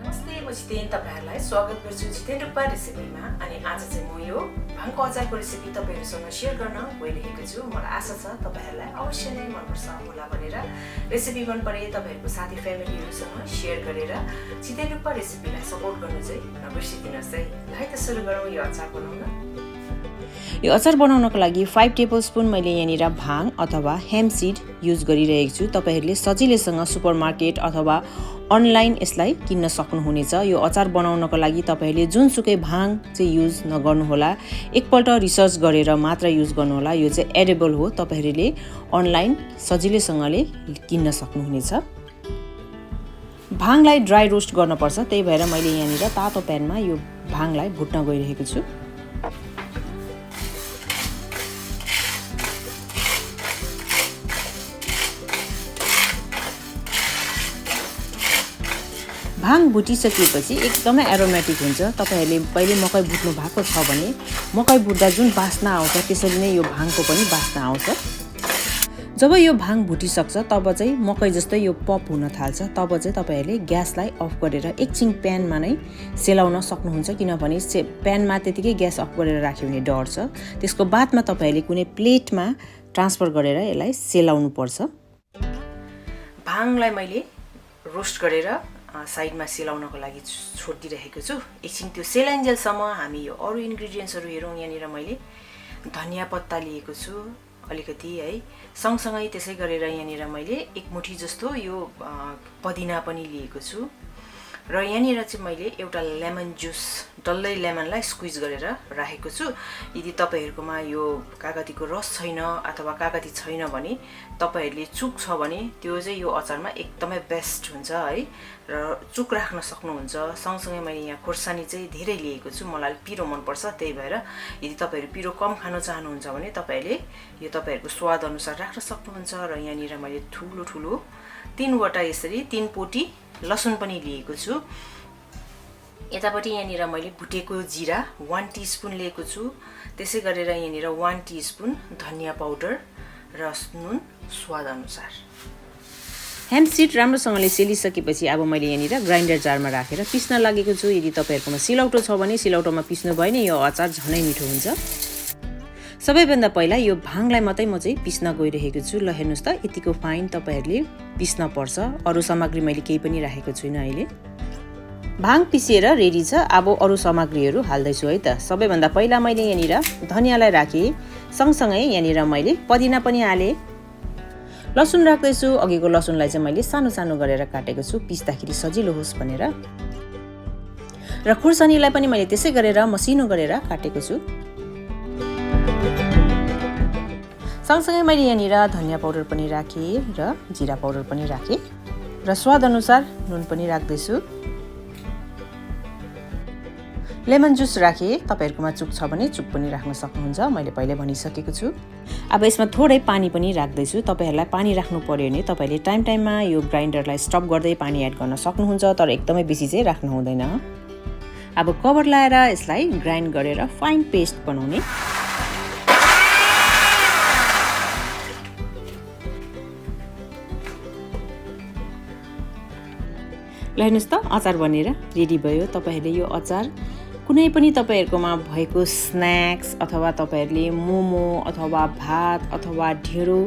नमस्ते, म छितेन तपाईहरुलाई स्वागत गर्छु छितेन दुक्पा रेसिपीमा। अनि आज चाहिँ म यो भाङको अचारको रेसिपी तपाईहरुसँग शेयर गर्न गइरहेको छु। मलाई आशा छ तपाईहरुलाई अवश्य नै मनपर्छ होला भनेर। रेसिपी मन परे तपाईहरुको साथी फ्यामिलीहरुसँग शेयर गरेर छितेन दुक्पा रेसिपीलाई सपोर्ट गर्नु चाहिँ नबिर्सिदिनुस् है। ल है त सुरु गरौँ यो अचार बनाउन। यो अचार बनाउनको लागि 5 टेबलस्पुन मैले यहाँनिर भाङ अथवा हेम्प सीड युज गरिरहेको छु। तपाईहरुले सजिलैसँग सुपरमार्केट अथवा अनलाइन यसलाई किन्न सक्नुहुनेछ। यो अचार बनाउनको लागि तपाईहरुले जुनसुकै भाङ चाहिँ युज नगर्नु होला। एकपल्ट रिसर्च गरेर मात्र युज गर्नु होला। यो चाहिँ एडिबल हो। तपाईहरुले अनलाइन सजिलैसँगले किन्न सक्नुहुनेछ। भाङलाई ड्राई रोस्ट गर्नुपर्छ। त्यही भएर मैले यहाँनिर तातो प्यानमा यो भाङलाई भुट्न गइरहेको छु। भाङ भुटिसकेपछि एकदमै एरोमेटिक हुन्छ। तपाईहरुले पहिले मकै भुट्नु भएको छ भने मकै भुट्दा जुन बास्ना आउँछ त्यसरी नै यो भाङको पनि बास्ना आउँछ। जब यो भाङ भुटिसक्छ तब चाहिँ मकै जस्तै यो पप हुन थाल्छ। तब चाहिँ तपाईहरुले ग्यासलाई अफ गरेर एकछिन प्यानमा नै सेलाउन सक्नुहुन्छ। किनभने प्यानमा त्यतिकै ग्यास अफ गरेर राख्यो भने डढ्छ। त्यसको बादमा तपाईहरुले कुनै प्लेटमा ट्रान्सफर गरेर यसलाई सेलाउनु पर्छ। भाङलाई मैले रोस्ट गरेर साइडमा सेलाउनको लागि छोडिदिरहेको छु। एकछिन त्यो सेलाइन्जेलसम्म हामी यो अरु इन्ग्रेडियन्ट्सहरु हेरौँ। यहाँनिर मैले धनिया पत्ता लिएको छु अलिकति है। सँगसँगै त्यसै गरेर यहाँनिर मैले एक मुठी जस्तो यो पुदिना पनि लिएको छु। र यहाँनिर चाहिँ मैले एउटा लेमन जुस डल्लै लेमनलाई स्क्विज गरेर राखेको छु। यदि तपाईहरुकोमा यो कागतीको रस छैन अथवा कागती छैन भने तपाईहरुले चुक छ भने त्यो चाहिँ यो अचारमा एकदमै बेस्ट हुन्छ है। र चुक राख्न सक्नुहुन्छ। सँगसँगै मैले यहाँ खोर्सानी चाहिँ धेरै लिएको छु। मलाई पिरो मन पर्छ। त्यही भएर यदि तपाईहरु पिरो कम खान चाहनुहुन्छ भने तपाईहरुले यो तपाईहरुको स्वाद अनुसार राख्न सक्नुहुन्छ। र यहाँनिर मैले ठुलो ठुलो 3 वटा यसरी 3 पोटी लसुन पनि लिएको छु। यतापट्टि यहाँनिर मैले भुटेको जिरा 1 टीस्पुन लिएको छु। त्यसै गरेर यहाँनिर 1 टीस्पुन धनिया पाउडर र नुन स्वाद अनुसार। हेम्प सीड राम्रोसँगले सेलिसकेपछि अब मैले यहाँनिर ग्राइन्डर जारमा राखेर पिस्न लागेको छु। यदि तपाईहरुकोमा सिलौटो छ भने सिलौटोमा पिस्नु भयो भने यो अचार झनै मिठो हुन्छ। सबैभन्दा पहिला यो भाङलाई मात्रै म चाहिँ पिस्न गइरहेको छु। ल हेर्नुस् त यतिको फाइन तपाईहरुले पिस्न पर्छ। अरु सामग्री मैले केही पनि राखेको छुइनँ अहिले। भाङ पिसिएर रेडी छ। अब अरु सामग्रीहरु हाल्दै छु है त। सबैभन्दा पहिला मैले यहाँनिर धनियालाई राखे। सँगसँगै यहाँनिर मैले पुदिना पनि हाले। लसुन राख्दै छु। अघिको लसुनलाई चाहिँ मैले सानो सानो गरेर काटेको छु पिस्दाखेरि सजिलो होस् भनेर। र खुर्सानीलाई पनि मैले त्यसै गरेर मसिनो गरेर काटेको छु। सँगसँगै मैले यहाँनिर धनिया पाउडर पनि राखे र जिरा पाउडर पनि राखे र स्वाद अनुसार नुन पनि राख्दै छु। लेमन जुस राखे। तपाईहरुकोमा चुक छ भने चुक पनि राख्न सक्नुहुन्छ। मैले पहिले भनिसकेको छु। अब यसमा थोरै पानी पनि राख्दै छु। तपाईहरुलाई पानी राख्नु पर्यो भने तपाईले टाइममा यो ग्राइन्डरलाई स्टप गर्दै पानी एड गर्न सक्नुहुन्छ। तर एकदमै बेसी चाहिँ राख्नु हुँदैन। अब कभर लाएर यसलाई ग्राइन्ड गरेर फाइन पेस्ट बनाउने। ल हेर्नुस् त अचार बनेर रेडी भयो। तपाईहरुले यो अचार कुनै पनि तपाईहरुकोमा भएको स्न्याक्स अथवा तपाईहरुले मोमो अथवा भात अथवा ढेँडो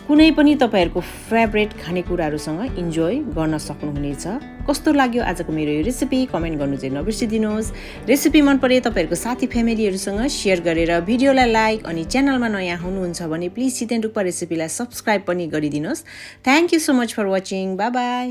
कुनै पनि तपाईहरुको फेभरेट खानेकुराहरुसँग इन्जोय गर्न सक्नुहुनेछ। कस्तो लाग्यो आजको मेरो यो रेसिपी कमेन्ट गर्नु चाहिँ नबिर्सिदिनुहोस्। रेसिपी मन परे तपाईहरुको साथी फ्यामिलीहरुसँग शेयर गरेर भिडियोलाई लाइक अनि च्यानलमा नयाँ हुनुहुन्छ भने प्लिज छितेन दुक्पा रेसिपीलाई सब्स्क्राइब पनि गरिदिनुहोस्। Thank you so much for watching. Bye by.